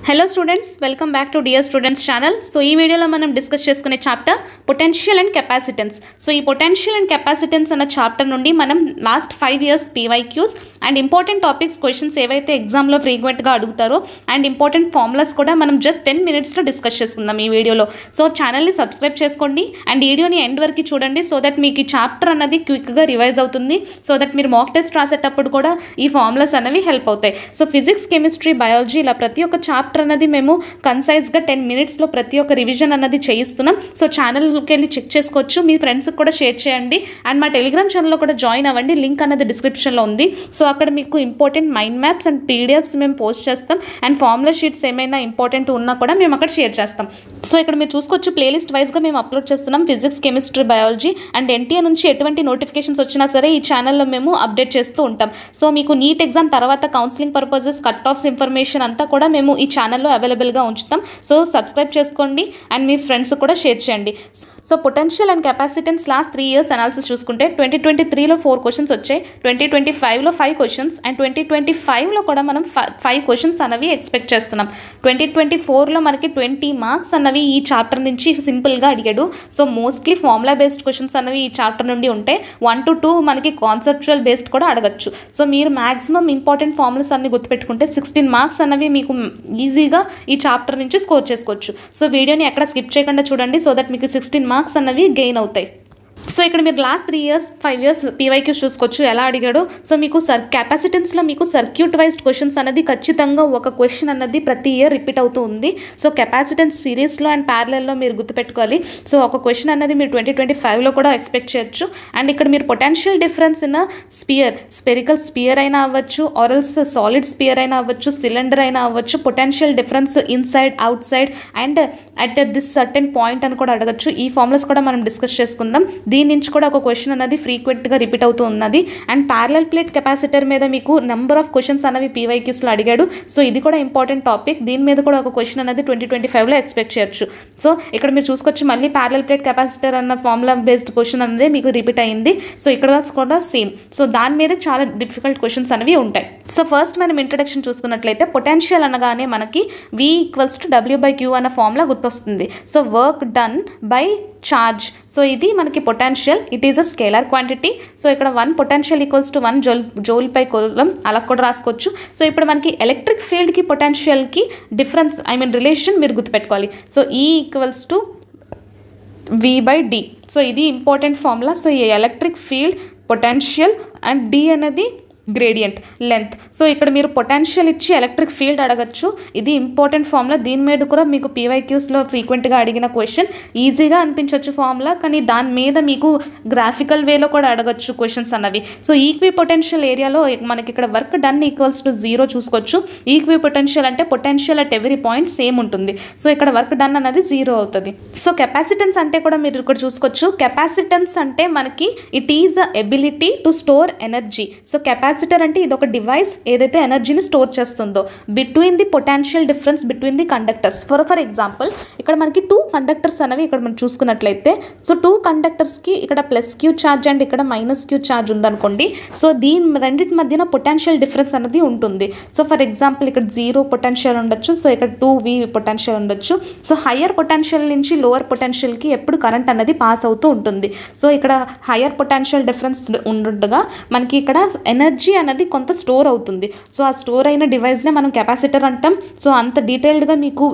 Hello students, welcome back to Dear Students channel. So ee video lo manam discuss cheskune chapter potential and capacitance. So ee potential and capacitance ana chapter nundi manam last 5 years PYQs and important topics questions evaithe exam lo frequent ga adugutaro and important formulas kuda manam just 10 minutes lo discuss cheskundam ee video lo. So channel ni subscribe cheskondi and video ni end variki chudandi so that meeki chapter anadi quick ga revise avutundi so that meer mock test rasetappudu kuda ee formulas anavi help avutayi. So physics, chemistry, biology ila prati oka chapter అన్నది మేము concise గా 10 minutes లో ప్రతి ఒక్క revision అన్నది చేయిస్తున్నాం. So channel కి వెళ్ళి check చేసుకోవచ్చు, మీ ఫ్రెండ్స్ కి కూడా షేర్ చేయండి అండ్ మా టెలిగ్రామ్ ఛానల్ లో కూడా జాయిన్ అవ్వండి, లింక్ అన్నది డిస్క్రిప్షన్ లో ఉంది. సో అక్కడ మీకు important mind maps and PDFs మేము పోస్ట్ చేస్తాం అండ్ ఫార్ములా షీట్స్ ఏమైనా ఇంపార్టెంట్ ఉన్నా కూడా మేము అక్కడ షేర్ చేస్తాం. సో ఇక్కడ మీరు చూసుకోవచ్చు ప్లేలిస్ట్ వైజ్ గా మేము అప్లోడ్ చేస్తున్నాం physics, chemistry, biology and NTA నుంచి ఎటువంటి నోటిఫికేషన్స్ వచ్చినా సరే ఈ ఛానల్లో మేము అప్డేట్ చేస్తూ ఉంటాం. సో మీకు నీట్ ఎగ్జామ్ తర్వాత counselling purposes cut offs information అంతా కూడా మేము ఈ ఛానల్లో అవైలబుల్గా ఉంచుతాం. సో సబ్స్క్రైబ్ చేసుకోండి అండ్ మీ ఫ్రెండ్స్ కూడా షేర్ చేయండి. So potential and capacitance last 3 years analysis చూసుకుంటే 2023లో 4 క్వశ్చన్స్ వచ్చాయి, 2025లో 5 క్వశ్చన్స్ అండ్ 2025లో కూడా మనం 5 క్వశ్చన్స్ అనేవి ఎక్స్పెక్ట్ చేస్తున్నాం. 2024లో మనకి 20 మార్క్స్ అన్నవి ఈ చాప్టర్ నుంచి సింపుల్గా అడిగాడు. So mostly formula based questions అనేవి ఈ చాప్టర్ నుండి ఉంటే 1 to 2 మనకి కాన్సెప్చువల్ బేస్డ్ కూడా అడగచ్చు. సో మీరు మ్యాక్సిమం ఇంపార్టెంట్ ఫార్ములాస్ అన్ని గుర్తుపెట్టుకుంటే 16 మార్క్స్ అనేవి మీకు ఈజీగా ఈ చాప్టర్ నుంచి స్కోర్ చేసుకోవచ్చు. సో వీడియోని ఎక్కడ స్కిప్ చేయకుండా చూడండి సో దట్ మీకు 16 మార్క్స్ అన్నవి గెయిన్ అవుతాయి. సో ఇక్కడ మీరు లాస్ట్ 3 years 5 years పీవైక్యూస్ చూసుకోవచ్చు ఎలా అడిగాడు. సో మీకు కెపాసిటెన్స్లో మీకు సర్క్యూట్ వైజ్డ్ క్వశ్చన్స్ అనేది ఖచ్చితంగా ఒక క్వశ్చన్ అన్నది ప్రతి ఇయర్ రిపీట్ అవుతూ ఉంది. సో కెపాసిటెన్స్ సిరీస్లో అండ్ ప్యారలల్లో మీరు గుర్తుపెట్టుకోవాలి. సో ఒక క్వశ్చన్ అనేది మీరు 2025లో కూడా ఎక్స్పెక్ట్ చేయొచ్చు. అండ్ ఇక్కడ మీరు potential difference in spherical sphere అయినా అవ్వచ్చు, ఆరల్స్ సాలిడ్ స్పియర్ అయినా అవ్వచ్చు, సిలిండర్ అయినా అవ్వచ్చు, potential difference inside out side and at this certain point అని కూడా అడగచ్చు. ఈ ఫార్ములాస్ కూడా మనం డిస్కస్ చేసుకుందాం. దీని నుంచి కూడా ఒక క్వశ్చన్ అనేది ఫ్రీక్వెంట్గా రిపీట్ అవుతూ ఉన్నది. అండ్ ప్యారలల్ ప్లేట్ కెపాసిటర్ మీద మీకు నెంబర్ ఆఫ్ క్వశ్చన్స్ అనేవి పీవైక్యూస్లో అడిగాడు. సో ఇది కూడా ఇంపార్టెంట్ టాపిక్, దీని మీద కూడా ఒక క్వశ్చన్ అనేది 2025లో ఎక్స్పెక్ట్ చేయొచ్చు. సో ఇక్కడ మీరు చూసుకోవచ్చు మళ్ళీ ప్యారలల్ ప్లేట్ కెపాసిటర్ అన్న ఫార్ములా బేస్డ్ క్వశ్చన్ అనేది మీకు రిపీట్ అయింది. సో ఇక్కడ కూడా సేమ్. సో దాని మీద చాలా డిఫికల్ట్ క్వశ్చన్స్ అనేవి ఉంటాయి. సో ఫస్ట్ మనం ఇంట్రడక్షన్ చూసుకున్నట్లయితే పొటెన్షియల్ అనగానే మనకి V = W/Q అన్న ఫార్ములా గుర్తొస్తుంది. So work done by charge. So ఇది మనకి potential, it is a scalar quantity. So ఇక్కడ 1 పొటెన్షియల్ = 1 జౌల్/కూలంబ్ అలా కూడా రాసుకోవచ్చు. సో ఇప్పుడు మనకి ఎలక్ట్రిక్ ఫీల్డ్కి పొటెన్షియల్కి డిఫరెన్స్ రిలేషన్ మీరు గుర్తుపెట్టుకోవాలి. So E = V/D. సో ఇది ఇంపార్టెంట్ ఫార్ములా. సో ఈ electric field, potential and D అనేది గ్రేడియంట్ లెంత్. సో ఇక్కడ మీరు పొటెన్షియల్ ఇచ్చి ఎలక్ట్రిక్ ఫీల్డ్ అడగచ్చు, ఇది ఇంపార్టెంట్ ఫార్ములా. దీని మీద కూడా మీకు పీవైక్యూస్లో ఫ్రీక్వెంట్గా అడిగిన క్వశ్చన్, ఈజీగా అనిపించవచ్చు ఫార్ములా కానీ దాని మీద మీకు గ్రాఫికల్ వేలో కూడా అడగచ్చు క్వశ్చన్స్ అన్నవి. సో ఈక్వి పొటెన్షియల్ ఏరియాలో మనకి ఇక్కడ వర్క్ డన్ = 0 చూసుకోవచ్చు. ఈక్వి పొటెన్షియల్ అంటే potential at every point same ఉంటుంది. సో ఇక్కడ వర్క్ డన్ అనేది 0 అవుతుంది. సో కెపాసిటెన్స్ అంటే కూడా మీరు ఇక్కడ చూసుకోవచ్చు. కెపాసిటెన్స్ అంటే మనకి it is a ability to store energy. So capacitor అంటే ఇది ఒక డివైస్ ఏదైతే ఎనర్జీని స్టోర్ చేస్తుందో between the potential difference between the conductors. For example ఇక్కడ మనకి 2 కండక్టర్స్ అనేవి ఇక్కడ మనం చూసుకున్నట్లయితే, సో 2 కండక్టర్స్కి ఇక్కడ +Q ఛార్జ్ అండ్ ఇక్కడ -Q ఛార్జ్ ఉందనుకోండి. సో దీని రెండింటి మధ్యన పొటెన్షియల్ డిఫరెన్స్ అనేది ఉంటుంది. సో ఫర్ ఎగ్జాంపుల్ ఇక్కడ 0 పొటెన్షియల్ ఉండొచ్చు, సో ఇక్కడ 2V పొటెన్షియల్ ఉండొచ్చు. సో హయ్యర్ పొటెన్షియల్ నుంచి లోవర్ పొటెన్షియల్కి ఎప్పుడు కరెంట్ అనేది పాస్ అవుతూ ఉంటుంది. సో ఇక్కడ హయ్యర్ పొటెన్షియల్ డిఫరెన్స్ ఉండగా మనకి ఇక్కడ ఎనర్జీ అనేది కొంత స్టోర్ అవుతుంది. సో ఆ స్టోర్ అయిన డివైస్నే మనం కెపాసిటర్ అంటాం. సో అంత డీటెయిల్డ్గా మీకు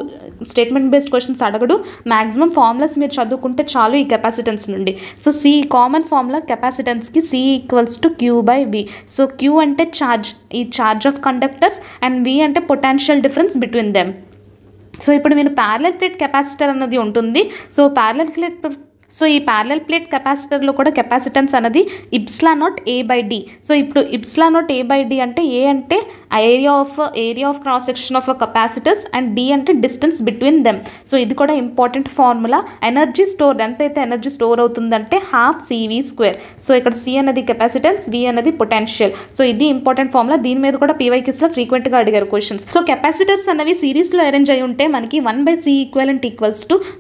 స్టేట్మెంట్ బేస్డ్ క్వశ్చన్స్ అడగడు. మ్యాక్సిమం ఫార్ములాస్ మీరు చదువుకుంటే చాలు ఈ కెపాసిటెన్స్ నుండి. సో కామన్ ఫార్ములా కెపాసిటెన్స్కి C = Q/V. సో Q అంటే ఛార్జ్, ఈ charge of conductors and V అంటే potential difference between them. So ఇప్పుడు మీరు ప్యారలల్ ప్లేట్ కెపాసిటర్ అన్నది ఉంటుంది. సో ఈ ప్యారలల్ ప్లేట్ కెపాసిటర్లో కూడా కెపాసిటెన్స్ అనేది ε0 A/D. సో ఇప్పుడు ε0 A/D అంటే A అంటే area of cross section of capacitors and D అంటే డిస్టెన్స్ బిట్వీన్ దెమ్. సో ఇది కూడా ఇంపార్టెంట్ ఫార్ములా. ఎనర్జీ స్టోర్ ఎంతైతే ఎనర్జీ స్టోర్ అవుతుందంటే ½ CV². సో ఇక్కడ C అనేది కెపాసిటెన్స్, V అనేది పొటెన్షియల్. సో ఇది ఇంపార్టెంట్ ఫార్ములా. దీని మీద కూడా పీవైక్యూస్లో ఫ్రీక్వెంట్గా అడిగారు క్వశ్చన్స్. సో కెపాసిటర్స్ అనేవి సిరీస్లో అరేంజ్ అయి ఉంటే మనకి 1/C =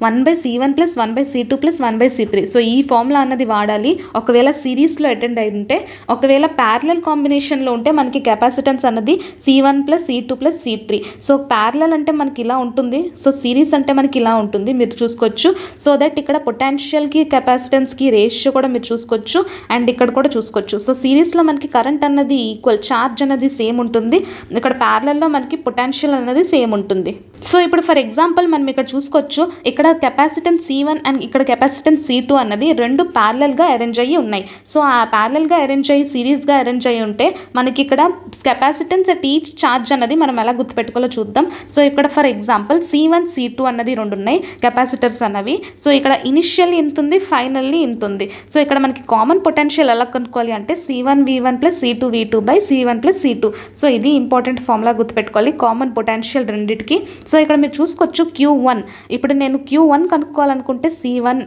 1/C1 + 1/C2 + 1/C3. So ఈ ఫార్ములా అన్నది వాడాలి. ఒకవేళ సిరీస్లో అటెండ్ అయి ఉంటే, ఒకవేళ ప్యారలల్ కాంబినేషన్లో ఉంటే మనకి కెపాసిటెన్స్ అన్నది C1 + C2 + C3. So parallel అంటే మనకి ఇలా ఉంటుంది, సో సిరీస్ అంటే మనకి ఇలా ఉంటుంది, మీరు చూసుకోవచ్చు. సో దట్ ఇక్కడ పొటెన్షియల్కి కెపాసిటెన్స్కి రేషియో కూడా మీరు చూసుకోవచ్చు అండ్ ఇక్కడ కూడా చూసుకోవచ్చు. సో సిరీస్లో మనకి కరెంట్ అన్నది ఈక్వల్, ఛార్జ్ అనేది సేమ్ ఉంటుంది, ఇక్కడ ప్యారలల్లో మనకి పొటెన్షియల్ అనేది సేమ్ ఉంటుంది. సో ఇప్పుడు ఫర్ ఎగ్జాంపుల్ మనం ఇక్కడ చూసుకోవచ్చు, ఇక్కడ కెపాసిటెన్స్ C1 అండ్ ఇక్కడ కెపాసిటెన్స్ C2 అన్నది రెండు ప్యారలల్గా అరేంజ్ అయ్యి ఉన్నాయి. సో ఆ ప్యారలల్గా అరేంజ్ అయ్యి సిరీస్గా అరేంజ్ అయ్యి ఉంటే మనకి ఇక్కడ కెపాసిటెన్స్ అట్ ఈచ్ ఛార్జ్ అన్నది మనం ఎలా గుర్తుపెట్టుకోవాలో చూద్దాం. సో ఇక్కడ ఫర్ ఎగ్జాంపుల్ C1 C2 అన్నది రెండు ఉన్నాయి కెపాసిటర్స్ అన్నవి. సో ఇక్కడ ఇనిషియల్లీ ఇంత ఉంది, ఫైనల్లీ ఇంత ఉంది. సో ఇక్కడ మనకి కామన్ పొటెన్షియల్ ఎలా కనుక్కోవాలి అంటే C1 V1 + C2 V2 / C1 + C2. So ఇది ఇంపార్టెంట్ ఫార్ములా గుర్తుపెట్టుకోవాలి, కామన్ పొటెన్షియల్ రెండింటికి. సో ఇక్కడ మీరు చూసుకోవచ్చు Q1, ఇప్పుడు నేను Q1 కనుక్కోవాలనుకుంటే C1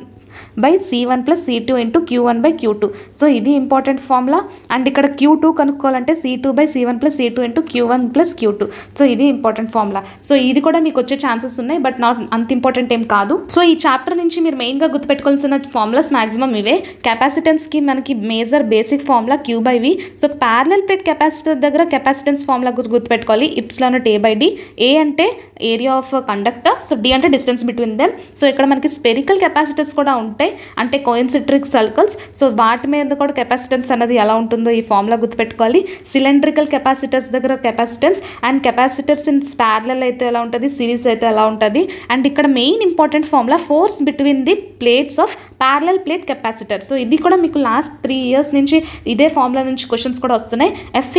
/ C1 + C2 × Q1 / Q2. So ఇది ఇంపార్టెంట్ ఫార్ములా. అండ్ ఇక్కడ Q2 కనుక్కోవాలంటే C2 / C1 + C2 × Q1 + Q2. So ఇది ఇంపార్టెంట్ ఫార్ములా. సో ఇది కూడా మీకు వచ్చే ఛాన్సెస్ ఉన్నాయి, బట్ నాట్ అంత ఇంపార్టెంట్ ఏం కాదు. సో ఈ చాప్టర్ నుంచి మీరు మెయిన్గా గుర్తుపెట్టుకోవాల్సిన ఫార్ములాస్ మాక్సిమం ఇవే. కెపాసిటెన్స్కి మనకి major basic formula Q/V. So parallel plate capacitor దగ్గర కెపాసిటెన్స్ ఫార్ములా గుర్తుపెట్టుకోవాలి, ε/A/d. A అంటే area of conductor, so D అంటే డిస్టెన్స్ బిట్వీన్ దెమ్. సో ఇక్కడ మనకి స్పెరికల్ కెపాసిటర్స్ కూడా ఉంటాయి, అంటే కోయిన్సిట్రిక్ సర్కిల్స్. సో వాటి మీద కూడా కెపాసిటెన్స్ అనేది ఎలా ఉంటుందో ఈ ఫార్ములా గుర్తుపెట్టుకోవాలి. సిలిండ్రికల్ కెపాసిటర్స్ దగ్గర capacitance and capacitors in parallel అయితే ఎలా ఉంటుంది, సిరీస్ అయితే ఎలా ఉంటుంది. అండ్ ఇక్కడ main important formula force between the plates of parallel plate capacitor. So ఇది కూడా మీకు లాస్ట్ 3 years నుంచి ఇదే ఫార్ములా నుంచి క్వశ్చన్స్ కూడా వస్తున్నాయి. F =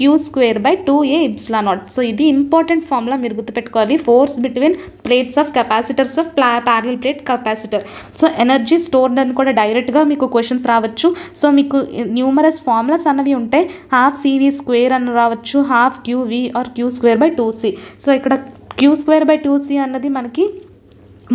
Q²/2A∈0. సో ఇది ఇంపార్టెంట్ ఫార్ములా, మీరు గుర్తుపెట్టుకోవాలి. Force between plates of capacitors of parallel plate capacitor. So energy stored అని కూడా డైరెక్ట్గా మీకు క్వశ్చన్స్ రావచ్చు. సో మీకు న్యూమరస్ ఫార్ములాస్ అన్నవి ఉంటాయి. ½ CV² అని రావచ్చు, ½ QV or Q²/2C. సో ఇక్కడ Q²/2C అన్నది మనకి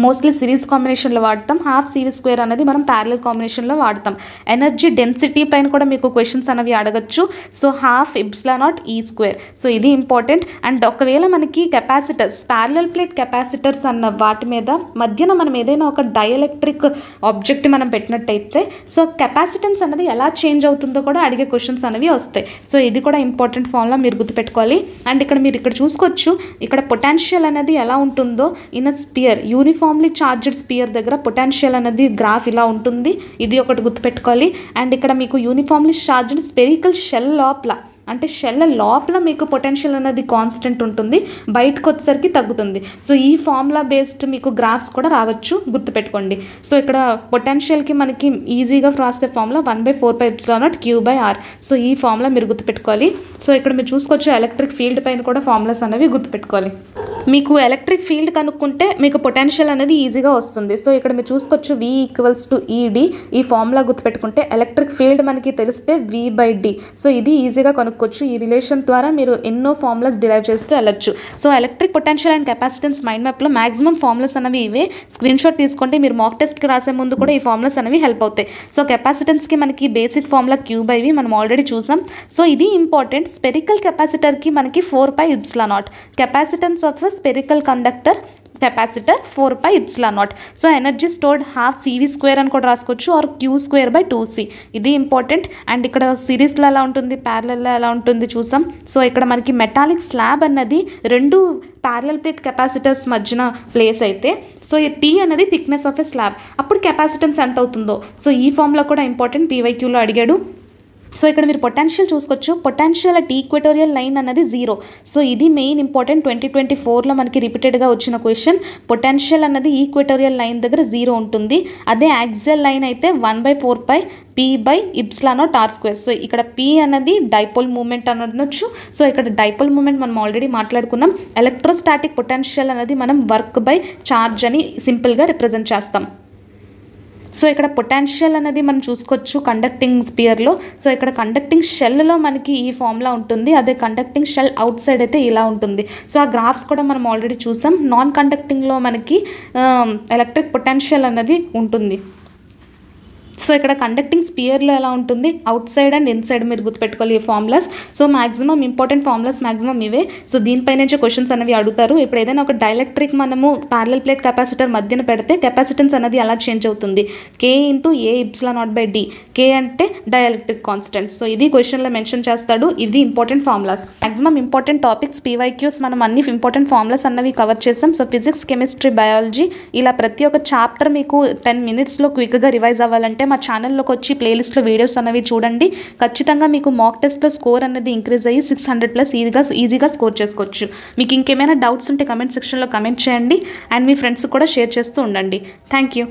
మోస్ట్లీ సిరీస్ కాంబినేషన్లో వాడతాం, ½ CV² అనేది మనం ప్యారలల్ కాంబినేషన్లో వాడతాం. ఎనర్జీ డెన్సిటీ పైన కూడా మీకు క్వశ్చన్స్ అనేవి అడగచ్చు. So ½ ε0E². సో ఇది ఇంపార్టెంట్. అండ్ ఒకవేళ మనకి కెపాసిటర్స్ ప్యారలల్ ప్లేట్ కెపాసిటర్స్ అన్న వాటి మీద మధ్యన మనం ఏదైనా ఒక డైఎలక్ట్రిక్ ఆబ్జెక్ట్ మనం పెట్టినట్టయితే సో కెపాసిటెన్స్ అనేది ఎలా చేంజ్ అవుతుందో కూడా అడిగే క్వశ్చన్స్ అనేవి వస్తాయి. సో ఇది కూడా ఇంపార్టెంట్ ఫార్ములా, మీరు గుర్తుపెట్టుకోవాలి. అండ్ ఇక్కడ మీరు ఇక్కడ చూసుకోవచ్చు, ఇక్కడ పొటెన్షియల్ అనేది ఎలా ఉంటుందో in a sphere, uniformly charged sphere దగ్గర పొటెన్షియల్ అనేది గ్రాఫ్ ఇలా ఉంటుంది, ఇది ఒకటి గుర్తుపెట్టుకోవాలి. అండ్ ఇక్కడ మీకు యూనిఫామ్లీ చార్జ్డ్ స్పెరికల్ షెల్ లోపల, అంటే షెల్ లోపల మీకు పొటెన్షియల్ అనేది కాన్స్టెంట్ ఉంటుంది, బయటకు వచ్చేసరికి తగ్గుతుంది. సో ఈ ఫార్ములా బేస్డ్ మీకు గ్రాఫ్స్ కూడా రావచ్చు, గుర్తుపెట్టుకోండి. సో ఇక్కడ పొటెన్షియల్కి మనకి ఈజీగా రాసే ఫార్ములా 1/4πε0 Q/R. సో ఈ ఫార్ములా మీరు గుర్తుపెట్టుకోవాలి. సో ఇక్కడ మీరు చూసుకోవచ్చు ఎలక్ట్రిక్ ఫీల్డ్ పైన కూడా ఫార్ములాస్ అనేవి గుర్తుపెట్టుకోవాలి. మీకు ఎలక్ట్రిక్ ఫీల్డ్ కనుక్కుంటే మీకు పొటెన్షియల్ అనేది ఈజీగా వస్తుంది. సో ఇక్కడ మీరు చూసుకోవచ్చు V = ED. ఈ ఫార్ములా గుర్తుపెట్టుకుంటే ఎలక్ట్రిక్ ఫీల్డ్ మనకి తెలిస్తే V/D. సో ఇది ఈజీగా కనుక్కోవచ్చు. ఈ రిలేషన్ ద్వారా మీరు ఎన్నో ఫార్ములాస్ డిరైవ్ చేస్తూ వెళ్ళొచ్చు. So electric potential and capacitance mind మ్యాప్లో మాక్సిమం ఫార్ములాస్ అనేవి ఇవే. స్క్రీన్ షాట్ తీసుకోండి, మీరు మాక్ టెస్ట్కి రాసే ముందు కూడా ఈ ఫార్ములాస్ అనేవి హెల్ప్ అవుతాయి. సో కెపాసిటెన్స్కి మనకి బేసిక్ ఫార్ములా Q/V మనం ఆల్రెడీ చూసాం. సో ఇది ఇంపార్టెంట్. స్పెరికల్ కెపాసిటర్కి మనకి 4πε0. Capacitance of spherical conductor capacitor 4πε0. So energy stored ½ CV² అని కూడా రాసుకోవచ్చు, ఆర్ Q²/2C. ఇది ఇంపార్టెంట్. అండ్ ఇక్కడ సిరీస్లో ఎలా ఉంటుంది, ప్యారలల్లో ఎలా ఉంటుంది చూసాం. సో ఇక్కడ మనకి మెటాలిక్ స్లాబ్ అన్నది రెండు ప్యారలల్ ప్లేట్ కెపాసిటర్స్ మధ్యన ప్లేస్ అయితే, సో ఈ T అనేది థిక్నెస్ ఆఫ్ ఎ స్లాబ్, అప్పుడు కెపాసిటెన్స్ ఎంత అవుతుందో. సో ఈ ఫార్ములా కూడా ఇంపార్టెంట్, PYQలో అడిగాడు. సో ఇక్కడ మీరు పొటెన్షియల్ చూసుకోవచ్చు, పొటెన్షియల్ అట్ ఈక్వటోరియల్ లైన్ అన్నది 0. సో ఇది మెయిన్ ఇంపార్టెంట్, 2024లో మనకి రిపీటెడ్గా వచ్చిన క్వశ్చన్. పొటెన్షియల్ అన్నది ఈక్వటోరియల్ లైన్ దగ్గర 0 ఉంటుంది. అదే యాక్సియల్ లైన్ అయితే 1/4πP/ε0R². సో ఇక్కడ P అనేది డైపోల్ మూమెంట్ అనొచ్చు. సో ఇక్కడ డైపోల్ మూమెంట్ మనం ఆల్రెడీ మాట్లాడుకున్నాం. ఎలక్ట్రోస్టాటిక్ పొటెన్షియల్ అనేది మనం వర్క్ బై ఛార్జ్ అని సింపుల్గా రిప్రజెంట్ చేస్తాం. సో ఇక్కడ పొటెన్షియల్ అనేది మనం చూసుకోవచ్చు కండక్టింగ్ స్పియర్లో. సో ఇక్కడ కండక్టింగ్ షెల్లో మనకి ఈ ఫార్ములా ఉంటుంది, అదే కండక్టింగ్ షెల్ అవుట్ సైడ్ అయితే ఇలా ఉంటుంది. సో ఆ గ్రాఫ్స్ కూడా మనం ఆల్రెడీ చూసాం. నాన్ కండక్టింగ్లో మనకి ఎలక్ట్రిక్ పొటెన్షియల్ అనేది ఉంటుంది. సో ఇక్కడ కండక్టింగ్ స్పియర్లో ఎలా ఉంటుంది, అవుట్ సైడ్ అండ్ ఇన్సైడ్ మీరు గుర్తుపెట్టుకోవాలి ఈ formulas. So maximum important formulas maximum ఇవే. సో దీనిపై నుంచి క్వశ్చన్స్ అనేవి అడుగుతారు. ఇప్పుడు ఏదైనా ఒక డైఎలక్ట్రిక్ మనము ప్యారలల్ ప్లేట్ కెపాసిటర్ మధ్యన పెడితే కెపాసిటెన్స్ అనేది ఎలా చేంజ్ అవుతుంది, K into A ε0/D. K అంటే డైఎలక్ట్రిక్ కాన్స్టెంట్. సో ఇది క్వశ్చన్లో మెన్షన్ చేస్తాడు. ఇది important formulas. Maximum important topics PYQs మనం అన్ని ఇంపార్టెంట్ ఫార్ములాస్ అన్నవి కవర్ చేసాం. సో ఫిజిక్స్, కెమిస్ట్రీ, బయాలజీ ఇలా ప్రతి ఒక్క చాప్టర్ మీకు 10 minutesలో క్విక్గా రివైజ్ అవ్వాలంటే మా ఛానల్లోకి వచ్చి ప్లేలిస్ట్లో వీడియోస్ అనేవి చూడండి. ఖచ్చితంగా మీకు మాక్ టెస్ట్లో స్కోర్ అనేది ఇంక్రీజ్ అయ్యి 600+ ఈజీగా స్కోర్ చేసుకోవచ్చు. మీకు ఇంకేమైనా డౌట్స్ ఉంటే కమెంట్ సెక్షన్లో కమెంట్ చేయండి అండ్ మీ ఫ్రెండ్స్ కూడా షేర్ చేస్తూ ఉండండి. Thank you.